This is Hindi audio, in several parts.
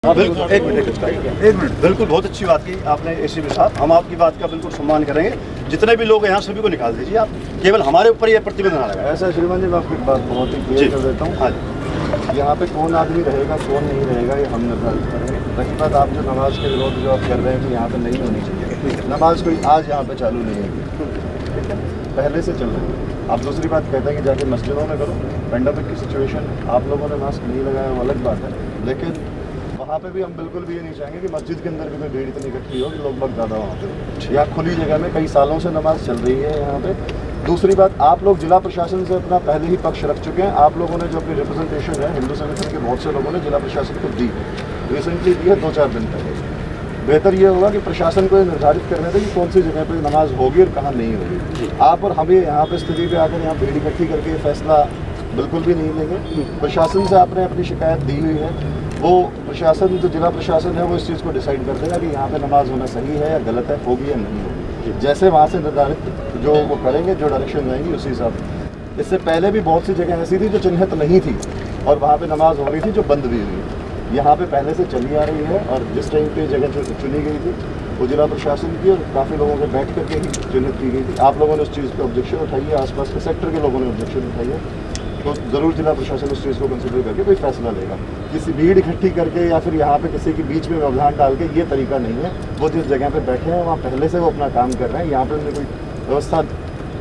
हाँ बिल्कुल, एक मिनट बिल्कुल बहुत अच्छी बात की आपने एसीपी साहब, हम आपकी बात का बिल्कुल सम्मान करेंगे। जितने भी लोग यहाँ सभी को निकाल दीजिए आप, केवल हमारे ऊपर ये प्रतिबंध ना लगाए। ऐसा श्रीमान जी मैं आपकी बात बहुत ही क्लियर कर देता हूँ। हाँ जी, यहाँ पे कौन आदमी रहेगा कौन नहीं रहेगा ये हम निर्धारित करेंगे। रही बात आप जो नमाज के विरोध जो आप कर रहे हैं कि यहाँ पे नहीं होनी चाहिए, नमाज कोई आज यहाँ पे चालू नहीं है, ठीक है, पहले से चल रही है। आप दूसरी बात कहते हैं कि जाके मस्जिदों में करो, पेंडेमिक की सिचुएशन, आप लोगों ने मास्क नहीं लगाया वो अलग बात है, लेकिन वहाँ पे भी हम बिल्कुल भी ये नहीं चाहेंगे कि मस्जिद के अंदर भी कोई भीड़ इतनी इकट्ठी हो कि लोग बहुत ज़्यादा वहाँ पे। यहाँ खुली जगह में कई सालों से नमाज चल रही है यहाँ पे। दूसरी बात, आप लोग जिला प्रशासन से अपना पहले ही पक्ष रख चुके हैं। आप लोगों ने जो अपनी रिप्रेजेंटेशन है हिंदू संगठन के बहुत से लोगों ने जिला प्रशासन को दी, रिसेंटली दी है 2-4 दिन पहले। बेहतर ये होगा कि प्रशासन को ये निर्धारित करने दें कि कौन सी जगह पर नमाज होगी और कहाँ नहीं होगी। आप और हमें यहाँ पे स्थिति पे आकर यहाँ भीड़ इकट्ठी करके ये फैसला बिल्कुल भी नहीं लेंगे। प्रशासन से आपने अपनी शिकायत दी हुई है, वो प्रशासन जो जिला प्रशासन है वो इस चीज़ को डिसाइड कर देगा कि यहाँ पे नमाज होना सही है या गलत है, होगी या नहीं होगी। जैसे वहाँ से निर्धारित जो वो करेंगे, जो डायरेक्शन रहेंगी उसी हिसाब से। इससे पहले भी बहुत सी जगह ऐसी थी जो चिन्हित नहीं थी और वहाँ पे नमाज हो रही थी जो बंद भी हुई। यहाँ पे पहले से चली आ रही है और जिस टाइम पे जगह चुनी गई थी वो जिला प्रशासन की और काफ़ी लोगों के बैठ करके ही चिन्हित की गई थी। आप लोगों ने उस चीज़ पर ऑब्जेक्शन उठाई है, आसपास के सेक्टर के लोगों ने ऑब्जेक्शन उठाई है, तो ज़रूर जिला प्रशासन उस चीज़ को कंसिडर करके कोई फैसला लेगा। किसी भीड़ इकट्ठी करके या फिर यहाँ पे किसी के बीच में व्यवधान डाल के ये तरीका नहीं है। वो जिस जगह पे बैठे हैं वहाँ पहले से वो अपना काम कर रहे हैं, यहाँ पे उन्होंने कोई व्यवस्था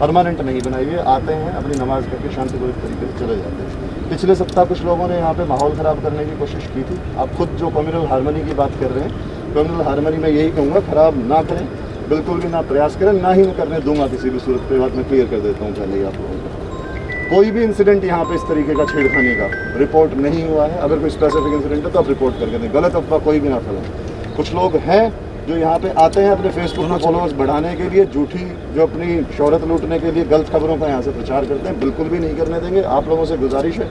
परमानेंट नहीं बनाई हुई है। आते हैं अपनी नमाज करके शांतिपूर्वक तरीके से चले जाते हैं। पिछले सप्ताह कुछ लोगों ने यहाँ पे माहौल ख़राब करने की कोशिश की थी। आप खुद जो कम्युनल हार्मनी की बात कर रहे हैं, कम्युनल हार्मनी में यही कहूँगा ख़राब ना करें, बिल्कुल भी ना प्रयास करें, ना ही मैं करने दूंगा किसी भी सूरत पे। बात मैं क्लियर कर देता हूँ पहले ही आप लोगों को। कोई भी इंसिडेंट यहाँ पे इस तरीके का छेड़खानी का रिपोर्ट नहीं हुआ है। अगर कोई स्पेसिफिक इंसिडेंट है तो आप रिपोर्ट करके दें, गलत अफवाह कोई भी ना फैलाएं। कुछ लोग हैं जो यहाँ पे आते हैं अपने फेसबुक में फॉलोअर्स बढ़ाने के लिए, झूठी जो अपनी शोहरत लूटने के लिए गलत खबरों का यहाँ से प्रचार करते हैं, बिल्कुल भी नहीं करने देंगे। आप लोगों से गुजारिश है,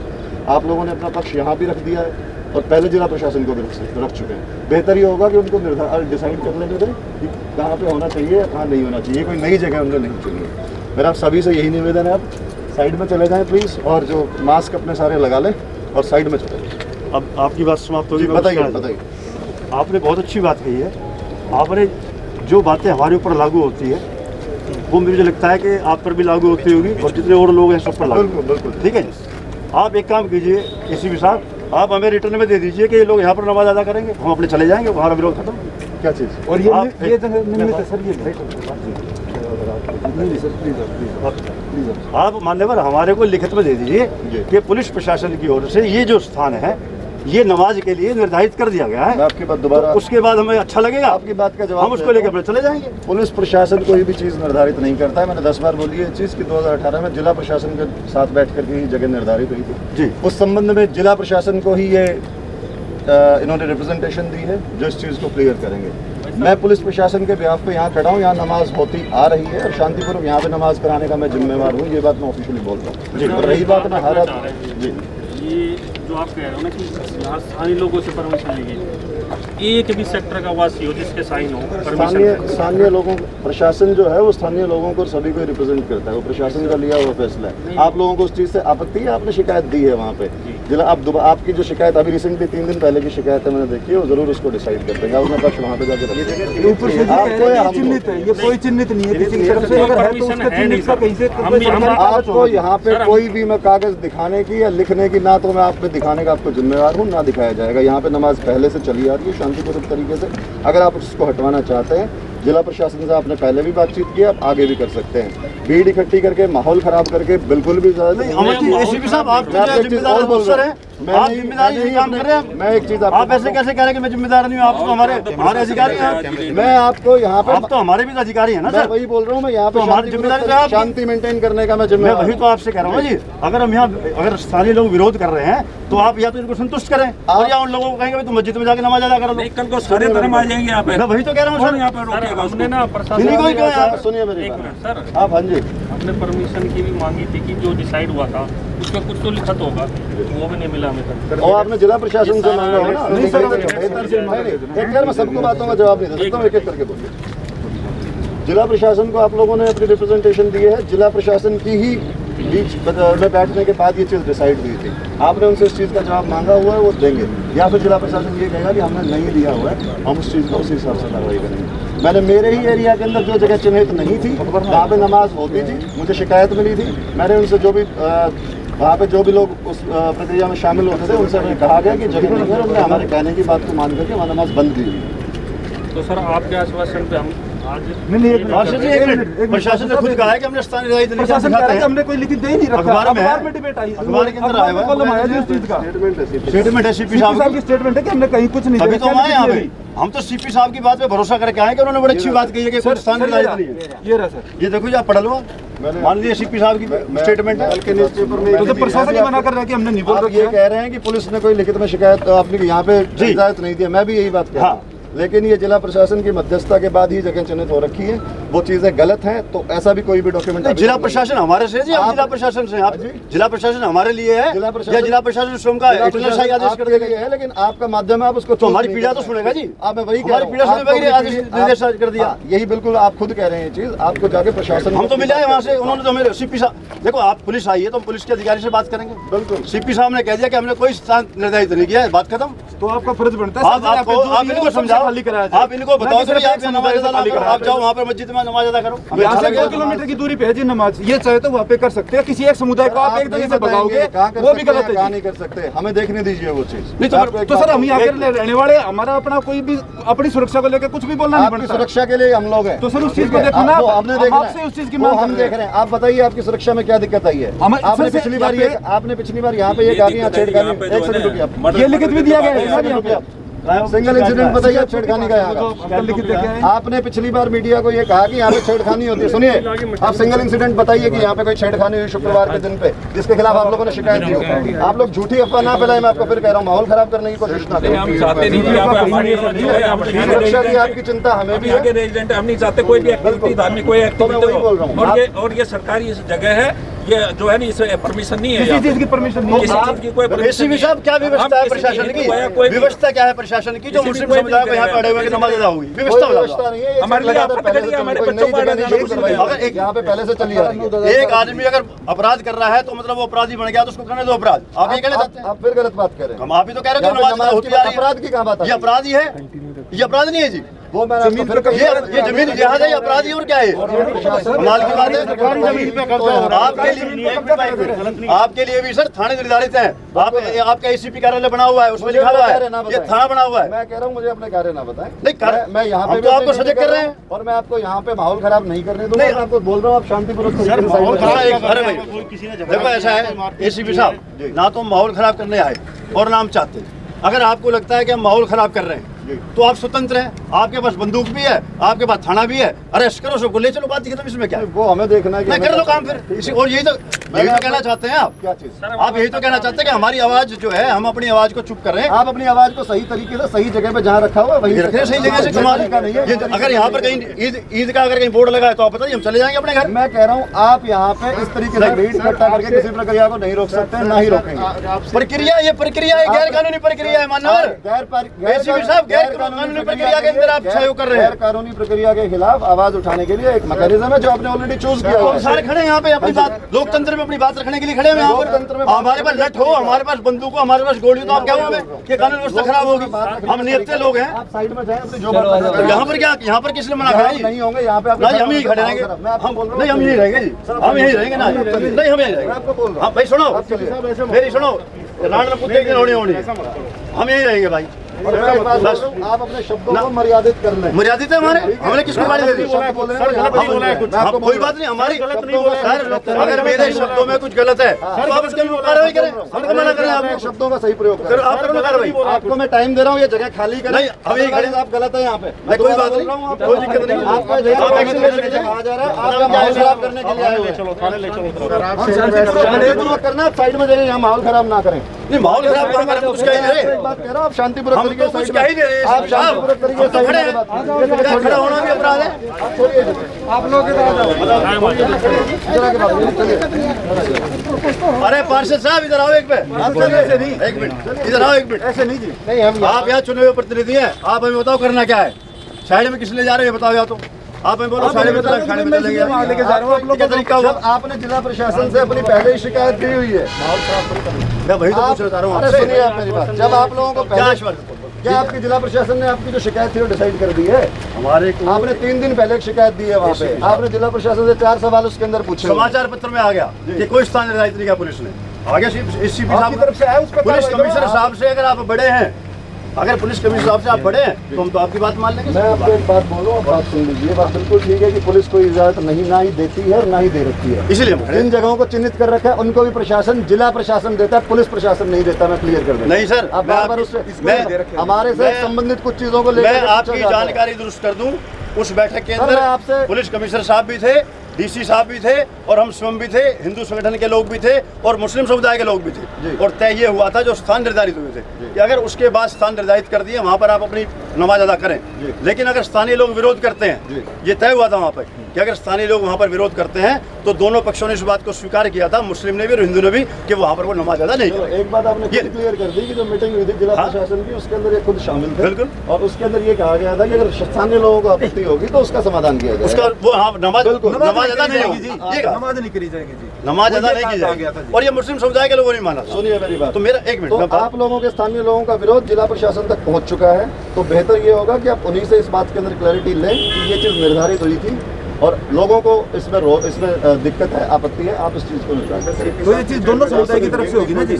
आप लोगों ने अपना पक्ष यहाँ भी रख दिया है और पहले जिला प्रशासन को भी रख चुके हैं। बेहतर ये होगा कि उनको डिसाइड कर लेने दें कि कहाँ पे होना चाहिए या कहाँ नहीं होना चाहिए। कोई नई जगह उन्होंने नहीं चुनी है। मेरा सभी से यही निवेदन है, आप साइड में चले जाएँ प्लीज़, और जो मास्क अपने सारे लगा लें और साइड में चले जाएँ। अब आपकी बात समाप्त होगी। बताइए। आपने बहुत अच्छी बात कही है। आपने जो बातें हमारे ऊपर लागू होती है वो मुझे लगता है कि आप पर भी लागू होती होगी और जितने और लोग हैं सब पर लागू। बिल्कुल, ठीक है। आप एक काम कीजिए एसीपी साहब, आप हमें रिटर्न में दे दीजिए कि ये लोग यहाँ पर नमाज अदा करेंगे, हम अपने चले जाएंगे, हमारा विरोध खत्म। क्या चीज़? और ये आप मान्यवर हमारे को लिखित में दे दीजिए कि पुलिस प्रशासन की ओर से ये जो स्थान है ये नमाज के लिए निर्धारित कर दिया गया है। मैं आपकी बात दोबारा, तो उसके बाद हमें अच्छा लगेगा, आपकी बात का जवाब हम उसको लेकर अपने चले जाएंगे। पुलिस प्रशासन कोई भी चीज़ निर्धारित नहीं करता है। मैंने 10 बार बोली है चीज़ कि 2018 में जिला प्रशासन के साथ बैठ करके ही जगह निर्धारित हुई थी जी। उस संबंध में जिला प्रशासन को ही ये इन्होंने रिप्रेजेंटेशन दी है जो इस चीज़ को क्लियर करेंगे। मैं पुलिस प्रशासन के बिहाफ पे यहाँ खड़ा हूँ, यहाँ नमाज होती आ रही है और शांतिपूर्वक यहाँ पे नमाज कराने का मैं जिम्मेवार हूँ। ये बात मैं ऑफिशियली बोल रहा हूँ जी। और रही बात मैं हर जी, ये जो आप कह रहे हो ना कि यहाँ स्थानीय लोगों से परमिशन ली गई, एक भी सेक्टर का वासी हो जिसके साइन हो स्थानीय लोगों, प्रशासन जो है वो स्थानीय लोगों को सभी को रिप्रेजेंट करता है। वो प्रशासन का लिया हुआ फैसला है। आप लोगों को उस चीज़ से आपत्ति है, आपने शिकायत दी है वहाँ पे जिला। आपकी जो शिकायत अभी रिसेंटली 3 दिन पहले की शिकायत है मैंने देखी है, वो जरूर उसको डिसाइड कर देंगे। अपना पक्ष वहाँ पे जाकर आपको यहाँ पे कोई भी मैं कागज दिखाने की या लिखने की ना तो मैं आप पे दिखाने का आपको जिम्मेवार हूँ, ना दिखाया जाएगा। यहाँ पे नमाज पहले से चली आ रही है शांतिपूर्वक तरीके से। अगर आप उसको हटवाना चाहते हैं, जिला प्रशासन से आपने पहले भी बातचीत की, आप आगे भी कर सकते हैं। भीड़ इकट्ठी करके माहौल खराब करके बिल्कुल भी मैं एक चीज आप ऐसे कैसे कह रहे हैं कि मैं जिम्मेदार नहीं हूँ? आप तो हमारे अधिकारी हैं। मैं आपको यहाँ पे, आप तो हमारे भी अधिकारी हैं ना सर। वही बोल रहा हूँ मैं, यहाँ पे हमारी जिम्मेदारी शांति मेंटेन करने का मैं जिम्मेदार। वही तो आपसे कह रहा हूँ जी। अगर हम यहाँ अगर स्थानीय लोग विरोध कर रहे हैं तो आप या तो इनको संतुष्ट करें और या उन लोगों को कहेंगे तुम मस्जिद में जाकर नमाज अदा करो। कल को सारे धर्म आ जाएंगे यहाँ पे। मैं वही तो कह रहा हूँ सर। यहाँ पे हमने ना सुनिए मेरी बात सर। आप हाँ जी, हमने परमिशन की भी मांगी थी कि जो डिसाइड हुआ था उसका कुछ तो लिखित होगा, वो भी नहीं मिला हमें तक। और आपने जिला प्रशासन से मांगा हो ना? नहीं सर, एक मैं सबको बातों का जवाब नहीं दे सकता हूँ, एक करके बोलिए। जिला प्रशासन को आप लोगों ने अपनी रिप्रेजेंटेशन दी है, जिला प्रशासन की ही बीच में बैठने के बाद ये चीज़ डिसाइड हुई थी। आपने उनसे इस चीज़ का जवाब मांगा हुआ है, वो देंगे, या फिर जिला प्रशासन ये कहेगा कि हमने नहीं दिया हुआ है, हम उस चीज़ को उसी हिसाब से कार्रवाई करेंगे। मैंने मेरे ही एरिया के अंदर जो जगह चिन्हित नहीं थी, वहाँ पे नमाज होती थी, मुझे शिकायत मिली थी, मैंने उनसे जो भी वहाँ पे जो भी लोग उस प्रक्रिया में शामिल होते थे उनसे हमें कहा गया कि जगह नहीं है, उन्होंने हमारे कहने की बात को मान करके वहाँ नमाज बंद की हुई। तो सर आपके आश्वासन पे हम आज प्रशासन ने खुद कहा है कि हमने स्थानीय राजनीति नहीं प्रशासन कह रहा है कि हमने कोई लिखित दे ही नहीं रखा। अखबार में डिबेट आई, अखबार के अंदर आया हुआ है। कॉलम आया जी उस चीज का स्टेटमेंट है सीपी साहब की स्टेटमेंट है कि हमने कहीं कुछ नहीं अभी देखा। तो आए यहाँ पे, हम तो सीपी साहब की बात पे भरोसा करके आए कि उन्होंने बड़ी अच्छी बात कही है कि कोई स्थानीय राजनीति नहीं है। ये रहा सर, ये देखो जी, आप पढ़ लो, मान लीजिए सीपी साहब की स्टेटमेंट है। कल के न्यूज़पेपर में तो प्रशासन ही मना कर रहा है कि हमने नहीं बोल आप ये कह रहे हैं कि पुलिस ने कोई लिखित में शिकायत आपने यहाँ पे इजाजत नहीं दी, मैं भी यही बात कह रहा हूँ। लेकिन ये जिला प्रशासन की मध्यस्थता के बाद ही जगह चिन्हित हो रखी है, वो चीजें गलत हैं, तो ऐसा भी कोई भी डॉक्यूमेंट जिला प्रशासन हमारे से जी, आप जिला प्रशासन से, आप जिला प्रशासन हमारे लिए है या जिला प्रशासन स्वयं का इटरनल आदेश कर देगा है, लेकिन आपका माध्यम है, आप उसको तो हमारी पीड़ा तो सुनेगा जी। आप मैं वही हमारी पीड़ा सुनेगा, आदेश निर्देश कर दिया, यही बिल्कुल आप खुद कह रहे हैं चीज, आपको जाके प्रशासन हम तो मिले हैं वहाँ से, उन्होंने तो हमें सीपी साहब, देखो आप पुलिस आई है तो हम पुलिस के अधिकारी से बात करेंगे। बिल्कुल सीपी साहब ने कह दिया कि हमने कोई स्थान निर्धारित नहीं किया है, बात खत्म। तो आपका फर्ज बनता है आप इनको समझाओ, आप इनको बताओ तो नमाज अदा करो, आप जाओ वहाँ पर मस्जिद में नमाज अदा करो। यहाँ से 2 किलोमीटर की दूरी पे है जी नमाज, ये चाहे तो वहाँ पे कर सकते हैं। किसी एक समुदाय को आप एक जगह से भगाओगे वो भी गलत है, कहाँ नहीं कर सकते, हमें देखने दीजिए वो चीज। नहीं तो सर हम यहाँ के रहने वाले, हमारा अपना कोई भी अपनी सुरक्षा को लेकर कुछ भी बोलना नहीं आपकी पड़ता। सुरक्षा के लिए हम लोग हैं, तो सर उस चीज को देखो ना, हमने देखा, आपसे उस चीज की वो मांग हम देख रहे हैं। आप बताइए आपकी सुरक्षा में क्या दिक्कत आई है? आपने पिछली बार यहाँ पे ये कहा कि यहाँ छेड़खानी, एक सेकंड रुकिए, ये लिखित भी दिया गया है सर यहाँ पे। सिंगल इंसिडेंट बताइए आप छेड़खानी का यहाँ का। लिखित देखा है आपने पिछली बार मीडिया को ये कहा कि यहाँ पे छेड़खानी होती है। सुनिए, आप सिंगल इंसिडेंट बताइए कि यहाँ पे कोई छेड़खानी हुई शुक्रवार के दिन पे, जिसके खिलाफ आप लोगों ने शिकायत दी हो। आप लोग झूठी अफवाह ना फैलाएं, मैं आपको फिर कह रहा हूँ, माहौल खराब करने की कोशिश ना करें। सुरक्षा की आपकी चिंता हमें भी है, हम नहीं चाहते कोई भी एक्टिविटी, धार्मिक कोई एक्टिविटी, और ये सरकारी जगह है, ये जो है ना इसे परमिशन नहीं है, किसी चीज की परमिशन नहीं किसी चीज की कोई परमिशन एसीपी साहब क्या व्यवस्था है प्रशासन की? व्यवस्था क्या है प्रशासन की जो मुस्लिम समुदाय को यहाँ पे अड़े हुए की नमाज अदा होगी? व्यवस्था नहीं है। हमारे लिए आपको पता नहीं है, हमारे बच्चों को यहाँ पे पहले से चली आ रही है। एक आदमी अगर अपराध कर रहा है तो मतलब वो अपराधी बन गया तो उसको करने दो अपराध। आप ये कहना चाहते हैं? आप फिर गलत बात कर रहे हैं। हम आप ही तो कह रहे हो नमाज होती आ रही है। अपराध की कहाँ बात है? ये अपराधी है, ये अपराध नहीं है जी। वो मैंने आपको फिर कहा, ये जमीन लिहाज है, ये अपराधी और क्या है? कमाल की बात है। आपके लिए भी सर थाने निर्धारित है। आपका एसीपी कार्यालय बना हुआ है, उसमें लिखा हुआ है ये थाना बना हुआ है। मैं कह रहा हूँ मुझे अपने कार्य ना बताएं। नहीं, मैं यहाँ पे तो आपको सजग कर रहे हैं और मैं आपको यहाँ पे माहौल खराब नहीं करने दूंगा। मैं आपको बोल रहा हूँ, आप शांतिपूर्वक अरे भाई देखो ऐसा है एसीपी साहब, ना तो माहौल खराब करने आए और ना हम चाहते हैं। अगर आपको लगता है कि हम माहौल खराब कर रहे हैं तो आप स्वतंत्र हैं, आपके पास बंदूक भी है, आपके पास थाना भी है, अरेस्ट करो सबको, ले चलो, बात खत्म। इसमें क्या है? वो हमें देखना है कि मैं कर लो काम फिर। और यही तो कहना चाहते हैं आप, क्या चीज? आप यही तो कहना चाहते हैं कि हमारी आवाज जो है, हम अपनी आवाज को चुप कर रहे हैं। आप अपनी आवाज को सही तरीके से सही जगह पे जहाँ रखा हुआ है वही रख रहे हैं, सही जगह से कमाल का नहीं है। अगर यहाँ पर कहीं ईद का अगर कहीं बोर्ड लगा है तो आप बताइए, हम चले जाएंगे अपने घर। मैं कह रहा हूँ आप यहाँ पे इस तरीके से भीड़ इकट्ठा करके किसी प्रक्रिया को नहीं रोक सकते, ना ही रोकेंगे। प्रक्रिया, ये प्रक्रिया है, गैर कानूनी प्रक्रिया है मानवर। गैर कानूनी प्रक्रिया के अंदर आप सहयोग कर रहे हैं। गैर कानूनी प्रक्रिया के खिलाफ आवाज उठाने के लिए एक मैकेनिज्म है जो आपने ऑलरेडी चूज किया तो है। सारे खड़े हैं यहाँ पे अपनी बात, लोकतंत्र में अपनी बात रखने के लिए खड़े हैं यहाँ पर। हमारे पास लठ हो, हमारे पास बंदूक हो, हमारे पास गोली, तो आप क्या होंगे कि कानून व्यवस्था खराब होगी? हम नियत्ते लोग हैं। आप साइड में जाएं, अपनी जो बात यहाँ पर क्या, यहाँ पर किसने मना करा जी? नहीं होंगे यहाँ पे आप नहीं, हम यही खड़े रहेंगे। नहीं, हम यही रहेंगे जी, हम यही रहेंगे ना। नहीं, हम यही रहेंगे। आपको बोल रहा हाँ भाई सुनो, मेरी सुनो, राण कुत्ते की होनी होनी, हम यही रहेंगे भाई। हूँ। आप अपने शब्दों को मर्यादित कर लें। मर्यादित है हमारे, हमने किसको गाली दे दी? आपको कोई बात नहीं, हमारी गलत नहीं बोला सर। अगर मेरे शब्दों में कुछ गलत है तो आप उसके लिए कार्रवाई करें, हमको मना करें। आप शब्दों का सही प्रयोग करें। आप करो कार्रवाई। आपको मैं टाइम दे रहा हूँ, ये जगह खाली करें। नहीं, हम यही खड़े, आप गलत है यहाँ पे। मैं कोई बात नहीं, कोई दिक्कत नहीं। आपका आप एक्शन ले सकते हैं। कहा जा रहा है आपका माहौल खराब करने के लिए आए हुए हैं। करना, साइड में जाइए, यहाँ माहौल खराब ना करें। नहीं, माहौल खराब कहाँ करें? कुछ कह ही नहीं रहे। एक बात कह रहा हूँ, आप शांतिपूर्वक हम तो कुछ कह ही नहीं रहे। आप शांतिपूर्वक तरीके से खड़े हैं, खड़ा होना भी अपराध है। आप लोग अरे पार्षद साहब इधर आओ एक मिनट, एक मिनट इधर आओ एक मिनट। ऐसे नहीं जी, नहीं हम आप यहाँ चुने हुए प्रतिनिधि हैं, आप हमें बताओ करना क्या है? साइड में किस लिए जा रहे हैं बताओ, या तो आप हमें बोलो साढ़े बजे तक, साढ़े बजे लेके जा रहा हूँ, आप लोग क्या तरीका हुआ? जब आपने जिला प्रशासन से अपनी पहले ही शिकायत दी हुई है, मैं वही तो पूछ रहा हूँ अरे आपसे। सुनिए आप मेरी बात, जब आप लोगों को क्या पहले आश्वासन? क्या आपकी जिला प्रशासन ने आपकी जो शिकायत थी वो डिसाइड कर दी है? हमारे को आपने 3 दिन पहले एक शिकायत दी है वहाँ पे, आपने जिला प्रशासन से 4 सवाल उसके अंदर पूछे। समाचार पत्र में आ गया कि कोई स्थान निर्धारित नहीं किया पुलिस ने। आगे एससीपी आपकी साहब, तरफ से आया उस पर पुलिस कार्रवाई कमिश्नर करो। साहब से अगर आप बड़े हैं, अगर पुलिस कमिश्नर साहब से आप बड़े हैं तो हम तो आपकी बात मान लेंगे। मैं आपको एक बात बोलूँ, आप बात सुन लीजिए। बात बिल्कुल ठीक है कि पुलिस कोई इजाजत नहीं ना ही देती है और ना ही दे रखी है। इसलिए हम खड़े हैं। जिन जगहों को चिन्हित कर रखा है उनको भी प्रशासन, जिला प्रशासन देता है, पुलिस प्रशासन नहीं देता। मैं क्लियर कर दूं। नहीं सर, आप मैं बार बार आपकी- उससे मैं- हमारे से मैं- संबंधित कुछ चीजों को मैं लेकर आपकी जानकारी दुरुस्त कर दूं। उस बैठक के सर, मैं अंदर आपसे- पुलिस कमिश्नर साहब भी थे, डीसी साहब भी थे और हम स्वयं भी थे, हिंदू संगठन के लोग भी थे और मुस्लिम समुदाय के लोग भी थे। जी। और तय ये हुआ था जो स्थान निर्धारित हुए थे कि अगर उसके बाद स्थान निर्धारित कर दिए वहाँ पर आप अपनी नमाज अदा करें। जी। लेकिन अगर स्थानीय लोग विरोध करते हैं, जी। ये तय हुआ था वहाँ पर कि अगर स्थानीय लोग वहाँ पर विरोध करते हैं तो दोनों पक्षों ने इस बात को स्वीकार किया था, मुस्लिम ने भी और हिंदू ने भी, कि वहाँ पर वो नमाज अदा नहीं चलो, करें। एक बात आपने ये- खुद क्लियर कर दी कि जो मीटिंग हुई थी जिला हाँ। प्रशासन की, उसके अंदर ये खुद शामिल थे। बिल्कुल। और उसके अंदर ये कहा गया था कि अगर स्थानीय लोगों को आपत्ति होगी तो उसका समाधान किया जाएगा। उसका वो हाँ नमाज बिल्कुल। नमाज अदा नहीं होगी जी, ये कहा। नमाज नहीं करी जाएगी जी, नमाज अदा वो ये नहीं की कहा गया था जाएगी जी। और ये मुस्लिम समुदाय के लोगों ने माना था। सुनिए मेरी बात। तो मेरा एक मिनट तो मैं बात- आप लोगों के, स्थानीय लोगों का विरोध जिला प्रशासन तक पहुंच चुका है, तो बेहतर ये होगा कि आप उन्हीं से इस बात के अंदर क्लैरिटी लें कि ये चीज़ निर्धारित हुई थी और लोगों को इसमें दिक्कत है, आपत्ति है, आप इस चीज़ को निकाल सकते। तो ये चीज दोनों समुदाय की तरफ से होगी ना जी।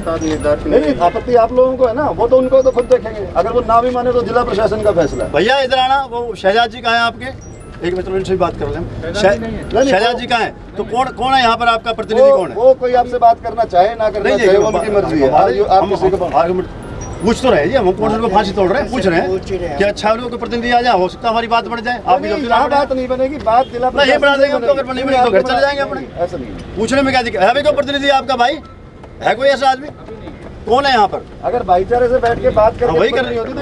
नहीं, आपत्ति आप लोगों को है ना, वो तो उनको तो खुद देखेंगे। अगर वो ना भी माने तो जिला प्रशासन का फैसला है। भैया इधर आना, वो शहजाद जी कहाँ हैं आपके? एक मिनट इनसे भी बात कर लें। शहजाद जी कहाँ हैं? तो कौन है यहाँ पर आपका प्रतिनिधि कौन है? वो कोई आपसे बात करना चाहे ना करना चाहे, वो उनकी मर्जी है। आप किसी को पूछ तो रहे जी, हम कौन को फांसी तोड़ रहे हैं, पूछ रहे हैं कि अच्छा लोगों के प्रतिनिधि आ जाए, हो सकता है हमारी बात बढ़ जाए। आपकी नहीं, गलती यहाँ ना बात नहीं बनेगी, बात जिला नहीं, ये बना देंगे हम तो, अगर बनी बनी तो घर चले जाएंगे अपने। ऐसा नहीं। पूछने में क्या दिक्कत है? कोई प्रतिनिधि आपका भाई है, कोई ऐसा आदमी कौन है यहाँ पर? अगर भाईचारे से बैठ के बात करें, वही कर रहे हैं,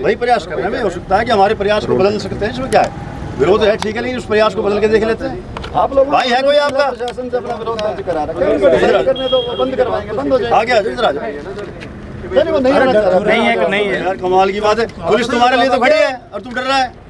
वही प्रयास कर रहे हैं। हो सकता है कि हमारे प्रयास को बदल सकते हैं, इसमें क्या है? विरोध है ठीक है, लेकिन उस प्रयास को बदल के देख लेते हैं। आप लोग भाई है कोई आपका? प्रशासन से अपना विरोध दर्ज करा रखा है, उनको डिसाइड करने दो, वो बंद करवाएंगे, बंद हो जाएगा। आ गया इधर आ जाओ। नहीं, वो नहीं रहना चाह रहा। नहीं है कि नहीं है। यार कमाल की बात है, पुलिस तुम्हारे लिए तो खड़ी है और तुम डर रहा है।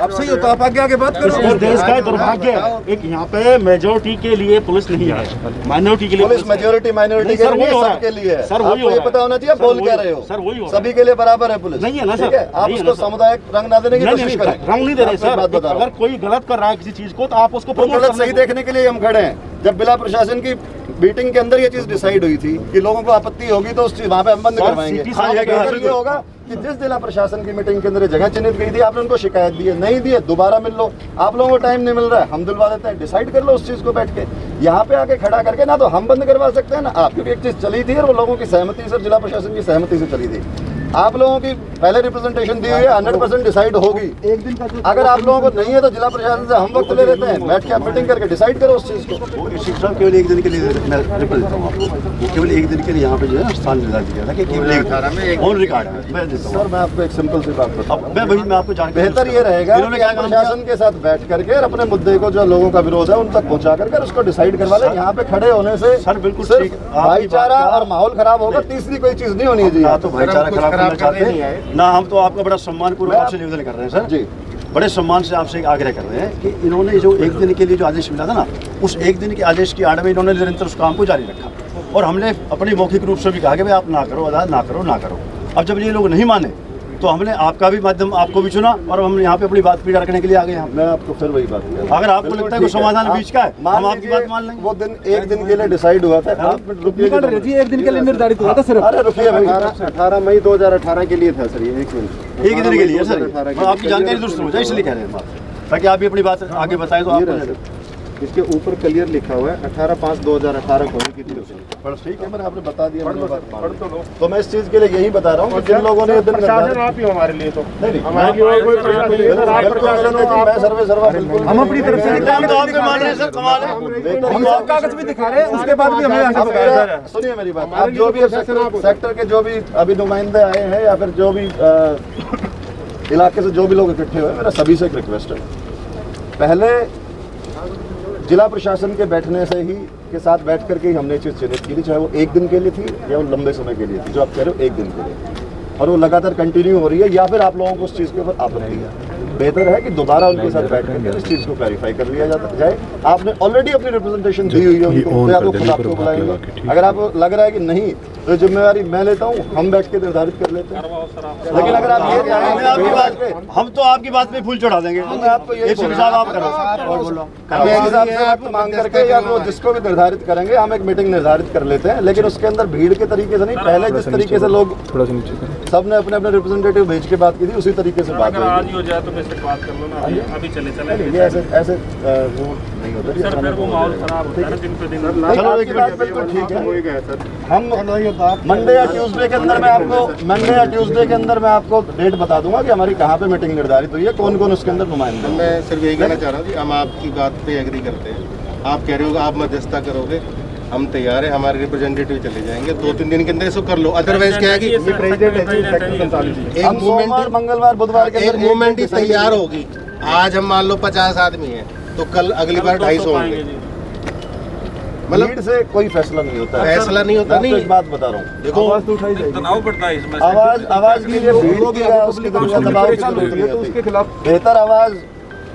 आप सही हो तो आप आगे आगे बात करो। इस देश का दुर्भाग्य है, एक यहाँ पे मेजोरिटी के लिए पुलिस नहीं है, माइनॉरिटी के लिए पुलिस मेजोरिटी माइनॉरिटी नहीं, के सर, लिए वही हो रहा है। सबके लिए है। सर, वही आपको हो ये रहा है। पता होना चाहिए, सर, बोल वही- क्या रहे हो। सर, वही हो रहा है। सभी के लिए बराबर है पुलिस। नहीं है ना, ठीक सर। है, आप नहीं है उसको ना, सर। सामुदायिक रंग ना देने की नहीं कोशिश नहीं करें। रंग नहीं दे रहे आपको एक सर। बात बता रहा अगर हूं। कोई गलत कर रहा है किसी चीज को तो आप उसको तो प्रमोट गलत करने सही को- देखने के लिए हम खड़े हैं। जब जिला प्रशासन की मीटिंग के अंदर ये चीज डिसाइड हुई थी कि लोगों को आपत्ति होगी तो उस चीज वहाँ पे हम बंद सर, करवाएंगे। सिटी हाँ, साहब बेहतर ये होगा कि जिस जिला प्रशासन की मीटिंग के अंदर ये जगह चिन्हित गई थी, आपने उनको शिकायत दी है, नहीं दी है, दोबारा मिल लो। आप लोगों को टाइम नहीं मिल रहा है, हम दिलवा देते हैं, डिसाइड कर लो उस चीज को बैठ के। यहाँ पे आके खड़ा करके ना तो हम बंद करवा सकते हैं ना आप, क्योंकि एक चीज चली थी और वो लोगों की सहमति से, जिला प्रशासन की सहमति से चली थी। आप लोगों की पहले रिप्रेजेंटेशन दी हुई है, 100% डिसाइड होगी। एक दिन का अगर आप लोगों को नहीं है तो जिला प्रशासन से हम वक्त ले लेते हैं, बैठ के आप मीटिंग करके डिसाइड करो उस चीज को। वो शिक्षा केवल एक दिन के लिए मैं रिप्लाई देता हूँ आपको। वो केवल एक दिन के लिए यहाँ पे जो है स्थान निर्धारित किया था कि केवल एक ऑन रिकॉर्ड है। मैं देता हूँ। सर, मैं आपको एक सिंपल सी बात बताऊं। अब मैं आपको जानकारी बेहतर ये रहेगा इन्होंने कि क्या आप काम किया? प्रशासन के साथ बैठ करके और अपने मुद्दे को, जो लोगों का विरोध है, उन तक पहुंचा करके उसको डिसाइड करवा ले। यहाँ पे खड़े होने से सर, बिल्कुल सिर्फ ठीक है। आपकी भाईचारा बात का- और माहौल खराब होगा, तीसरी कोई चीज नहीं होनी चाहिए। ना तो भाईचारा खराब करना चाहते हैं, ना हम तो आपका बड़ा सम्मानपूर्वक आपसे निवेदन कर रहे हैं सर जी। बड़े सम्मान से आपसे एक आग्रह कर रहे हैं कि इन्होंने जो एक दिन के लिए जो आदेश मिला था ना, उस एक दिन के आदेश की आड़ में इन्होंने निरंतर उस काम को जारी रखा और हमने अपने मौखिक रूप से भी कहा कि भाई आप ना करो, अदा ना करो, ना करो। अब जब ये लोग नहीं माने तो हमने आपका भी माध्यम आपको भी चुना और हम यहाँ पे अपनी बात पीड़ा रखने के लिए आ गए हैं। मैं आपको फिर वही बात कह रहा हूं। अगर आपको बिल्कुल लगता है कोई ठीक समाधान आप बीच का है, मान हम आपकी लीजिए बात मान लेंगे। वो दिन एक दिन के लिए डिसाइड हुआ था। आप रुकिए निकल रहे जी, एक दिन के लिए निर्धारित हुआ था सिर्फ। अरे रुकिए भाई। 18 मई 2018 के लिए था सर, ये 1 मिनट। एक दिन के लिए सर, मैं आपकी जानकारी दुरुस्त हो जाए इसलिए कह रहे हैं बात, ताकि आप भी अपनी बात आगे बताएं तो आपको इसके ऊपर क्लियर लिखा हुआ है 18/5/2018 को की थी उसने। बस ठीक है, मैंने आपने बता दिया। तो मैं इस चीज के लिए यही बता रहा हूँ कि जिन लोगों ने ये दिन निर्धारित- आप ही हो हमारे लिए तो नहीं, हमारे लिए और कोई प्रशासन नहीं है सर। आप बिल्कुल प्रशासन हो, मैं सर्वे सर्वा बिल्कुल हम अपनी तरफ से हम तो आपके मान रहे हैं सर, कमाल है। हम सब कागज भी दिखा रहे हैं, उसके बाद भी हमें आगे अब बताया जा रहा मेरा- है। सुनिए मेरी बात, आप जो भी सेक्टर के जो भी अभी नुमाइंदे आए हैं या फिर जो भी इलाके से जो भी लोग इकट्ठे हुए, मेरा सभी से एक रिक्वेस्ट है। पहले जिला प्रशासन के बैठने से ही के साथ बैठ करके ही हमने चीज़ चिन्हित की थी, चाहे वो एक दिन के लिए थी या वो लंबे समय के लिए थी, जो आप कह रहे हो एक दिन के लिए, और वो लगातार कंटिन्यू हो रही है, या फिर आप लोगों को उस चीज़ के ऊपर आपत्ति है। बेहतर है कि दोबारा उनके साथ बैठ करके इस चीज़ को क्लैरिफाई कर लिया जाए। आपने ऑलरेडी अपनी रिप्रेजेंटेशन दी हुई है उनको, तो आपको खुद आपको बुलाएंगे। अगर आपको लग रहा है कि नहीं तो जिम्मेवारी मैं लेता हूँ, हम बैठ के निर्धारित कर लेते हैं। लेकिन अगर आप ये हम तो आपकी बात पे फूल चढ़ा देंगे। एसीपी साहब आप करो हम एक हिसाब से वक्त मांग करके या वो जिसको भी निर्धारित करेंगे हम एक मीटिंग निर्धारित कर लेते हैं, लेकिन उसके अंदर भीड़ के तरीके से नहीं। पहले जिस तरीके से लोग सब ने अपने अपने रिप्रेजेंटेटिव भेज के बात की थी उसी तरीके से बात आज ही हो जाए तो मेरे से बात कर लो ना, अभी चले ये ऐसे वो नहीं होता सर, फिर वो माहौल खराब होता है ना दिन पे दिन। चलो एक बात बिल्कुल ठीक है। हम मंडे या ट्यूसडे के अंदर मैं आपको डेट बता दूंगा कि हमारी कहाँ पे मीटिंग निर्धारित हुई है, कौन कौन उसके अंदर नुमाइंदे। मैं सिर्फ यही कहना चाह रहा हूँ कि हम आपकी बात पे एग्री करते हैं। आप कह रहे हो आप मध्यस्थता करोगे, हम तैयार है, हमारे रिप्रेजेंटेटिव चले जाएंगे 2-3 दिन के अंदर इसको कर लो। अदरवाइज क्या है कि हम सोमवार मंगलवार बुधवार के अंदर मूवमेंट ही तैयार होगी। आज हम मान लो 50 आदमी हैं तो कल अगली बार 250 होंगे। मतलब से कोई फैसला नहीं होता है। फैसला नहीं होता, नहीं। एक बात बता रहा हूँ, देखो तनाव बढ़ता है इसमें। आवाज के लिए भीड़ की उसकी दबाव की जरूरत नहीं होती। उसके खिलाफ बेहतर आवाज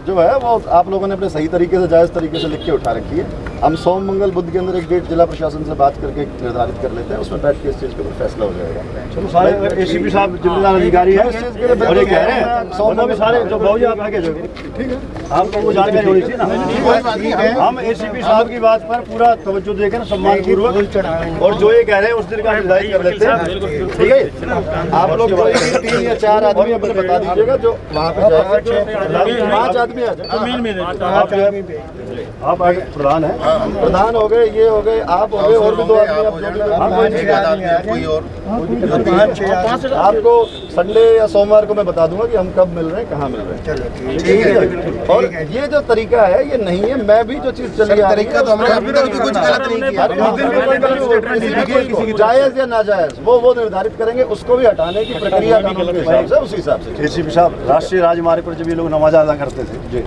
जो है वो आप लोगों ने अपने सही तरीके से जायज़ तरीके से लिख के उठा रखी है। हम सोम मंगल बुध के अंदर एक डेट जिला प्रशासन से बात करके निर्धारित कर लेते हैं, उसमें बैठ के इस चीज़ का फैसला हो जाएगा। चलो सारे एसीपी साहब जिम्मेदार अधिकारी है और ये कह रहे हैं सोमवार में सारे जो भाई आप आगे जो ठीक है आपको वो जानकारी होनी चाहिए ना। हम एसीपी साहब की बात पर पूरा तवज्जो देकर ना सम्मान पूर्वक और जो ये कह रहे हैं उस दिन का निर्धारित कर लेते हैं, ठीक है। आप लोग 3 या 4 आदमी अपने बता दीजिएगा जो वहाँ पे जाएगा। 5 आदमी आ जाए। आप आगे प्रधान है, प्रधान हो गए, ये हो गए, आप हो गए, और भी 2 आदमी कोई और आपको संडे या सोमवार को मैं बता दूंगा कि हम कब मिल रहे हैं, कहाँ मिल रहे हैं, ठीक है। और ये जो तरीका है ये नहीं है, मैं भी जो चीज चली आ रही है तो हमने अभी तक भी कुछ गलत नहीं किया। जायज या नाजायज वो निर्धारित करेंगे, उसको भी हटाने की प्रक्रिया कानून के हिसाब से उसी हिसाब से। एसीपी साहब राष्ट्रीय राजमार्ग पर जब ये लोग नमाज अदा करते थे जी,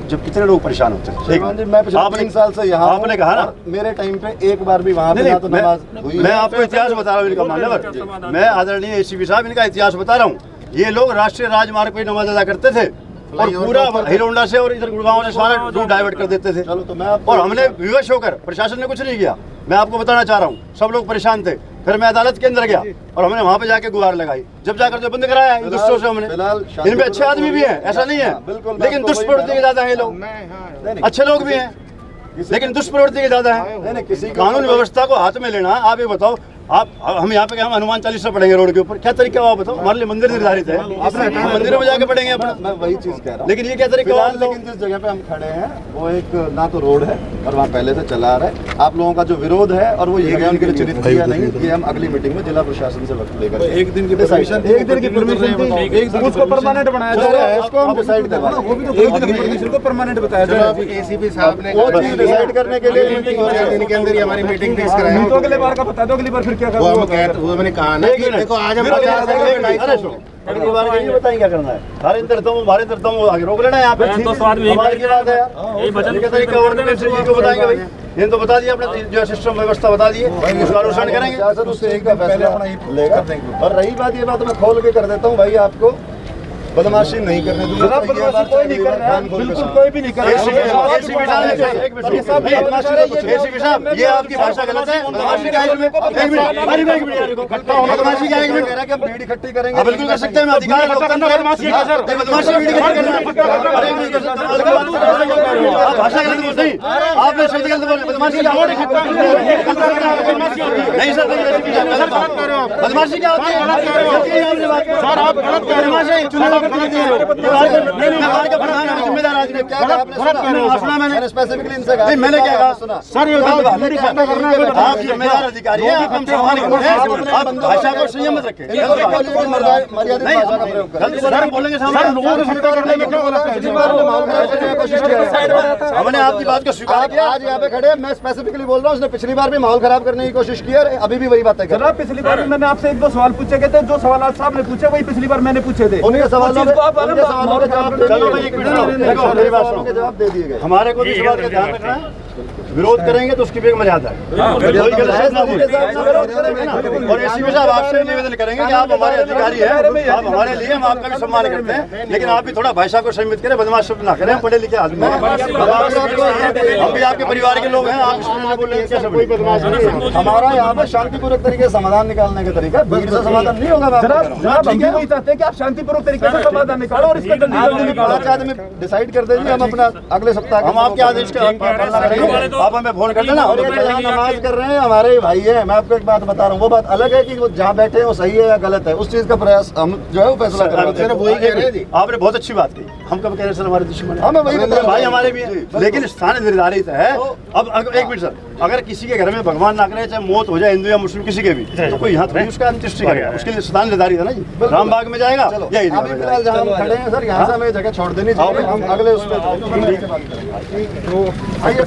जब कितने लोग परेशान होते हैं। जी, मैं पिछले 3 साल से यहाँ आपने कहा ना मेरे टाइम पे एक बार भी वहाँ पे ना तो नमाज हुई। मैं आपको इतिहास बता रहा हूँ इनका मान्यवर, मैं आदरणीय एसीपी साहब इनका इतिहास बता रहा हूँ। ये लोग राष्ट्रीय राजमार्ग पे नमाज अदा करते थे और पूरा हीरोंडा से और इधर गुड़गांव से सारा रूट डाइवर्ट कर देते थे। चलो तो मैं और हमने विवश होकर, प्रशासन ने कुछ नहीं किया। मैं आपको बताना चाह रहा हूँ, सब लोग परेशान थे। फिर मैं अदालत के अंदर गया और हमने वहाँ पे जाके गुहार लगाई, जब जाकर जो बंद कराया इन दुष्टों से हमने। इनमें अच्छे आदमी भी हैं, ऐसा नहीं है, लेकिन दुष्प्रवृत्ति के ज्यादा है लोग। अच्छे लोग भी हैं लेकिन दुष्प्रवृत्ति के ज्यादा है। कानून व्यवस्था को हाथ में लेना। आप ये बताओ, आप हम यहाँ पे हम हनुमान चालीसा पढ़ेंगे रोड के ऊपर, क्या तरीका हुआ बताओ? हमारे लिए मंदिर निर्धारित है, मंदिरों में जाके पढ़ेंगे अपना। मैं वही चीज कह रहा हूँ, लेकिन ये क्या तरीका हुआ? लेकिन जिस जगह पे हम खड़े हैं वो एक ना तो रोड है और वहाँ पहले से चला आ रहा है। आप लोगों का जो विरोध है और वो ये उनके लिए चिन्हित किया नहीं कि हम अगली मीटिंग में जिला प्रशासन से वक्त लेकर एक दिन की परमिशन उसको परमानेंट बनाया जा रहा है, उसको हम डिसाइड करवा वो भी तो एक दिन की परमिशन को परमानेंट बताया जा रहा है। एसीपी साहब ने वो चीज डिसाइड करने के लिए दिन के अंदर ही हमारी मीटिंग फिक्स कराई। तो अगले बार का बता दो, अगली बार फिर क्या वो मैंने कहा ना कि देखो आज हम अगली बार ये बताएं क्या करना है। हमारे अंदर तुम आगे रोक लेना है यहाँ पे। तो स्वाद भी हमारी की बात है यार, यही वजन ये तरीका ऑर्डिनेंस जी को बताएंगे भाई। ये तो बता दिया अपने जो सिस्टम व्यवस्था बता दिए, उसका अनुसरण करेंगे। शासन उससे एक का फैसला लेगा। और रही बात ये बात मैं खोल के कर देता हूँ भाई, आपको बदमाशी नहीं करने दूंगा। बदमाशी कोई नहीं कर रहा है, बिल्कुल कोई भी नहीं कर रहा है। एसीपी साहब ये आपकी भाषा गलत है। बदमाशी का एक मिनट बदमाशी का 1 मिनट कह रहा है कि हम भीड़ इकट्ठी करेंगे। बिल्कुल कर सकते हैं, मैं अधिकार बदमाशी भीड़ इकट्ठी करना। भाषा गलत बोलते हैं आपने, शब्द गलत बोले। बदमाशी क्या नहीं सर, बदमाशी क्या होती है सर? आप गलत कह रहे हो। जिम्मेदार आदमी क्या कहा आपने सुना? मैंने स्पेसिफिकली इनसे कहा। मैंने क्या कहा सुना सर? ये आप जिम्मेदार अधिकारी हैं, आप आप भाषा को संयम मत रखें। सर बोलेंगे हमने आपकी बात को स्वीकार किया। आज यहाँ पे खड़े मैं स्पेसिफिकली बोल रहा हूँ, उसने पिछली बार भी माहौल खराब करने की कोशिश की और अभी भी वही बातें कर रहा है। पिछली बार भी मैंने आपसे 1-2 सवाल पूछे गए थे, जो सवाल साहब ने पूछे वही पिछली बार मैंने पूछे थे। उनके सवालों के जवाब चलो भाई एक मिनट, जवाब दे दिए गए। हमारे को भी इस बात का ध्यान रखना है विरोध करेंगे तो उसकी भी एक मर्यादा है। हाँ, कोई बिल्कुल। गलत शब्द ना बोले। और एसीपी साहब आपसे निवेदन करेंगे कि आप हमारे अधिकारी हैं, आप हमारे लिए, हम आपका भी सम्मान करते हैं, लेकिन आप भी थोड़ा भाषा को संयमित करें, बदमाश शब्द ना करें। पढ़े लिखे आदमी हैं, हम भी आपके परिवार के लोग हैं, आप इस तरह से बोल रहे हैं, कैसे बोले? हमारा यहाँ पर शांतिपूर्वक तरीके से समाधान निकालने का तरीका, भीड़ से समाधान नहीं होगा। जनाब हम भी वही चाहते हैं कि आप शांतिपूर्वक तरीके से समाधान निकालो और इसका जल्दी निकालो। पाँच आदमी डिसाइड कर दीजिए, हम अपना अगले सप्ताह हम आपके आदेश का पालना करेंगे। आप हमें फोन कर देना। और ये जहाँ नमाज कर रहे हैं हमारे ही भाई है। मैं आपको एक बात बता रहा हूँ, वो बात अलग है कि वो जहाँ बैठे हैं वो सही है या गलत है, उस चीज का प्रयास हम जो है वो फैसला करवाते हैं। वही कह रहे हैं जी। आपने बहुत अच्छी बात की। हम कब कह रहे सर हमारे दुश्मन है? हाँ, मैं वही बता रहा हूँ। भाई हमारे भी हैं, लेकिन स्थान निर्धारित है। अब एक मिनट सर, अगर किसी के घर में भगवान ना करे, चाहे मौत हो जाए हिंदू या मुस्लिम किसी के भी, तो कोई यहाँ थोड़ी उसका अंत्येष्टि करेगा। उसके लिए स्थान निर्धारित है ना जी। रामबाग में जाएगा, यही अभी फिलहाल जहाँ हम खड़े हैं सर, यहाँ से हमें जगह छोड़ देनी चाहिए। हम अगले उस पर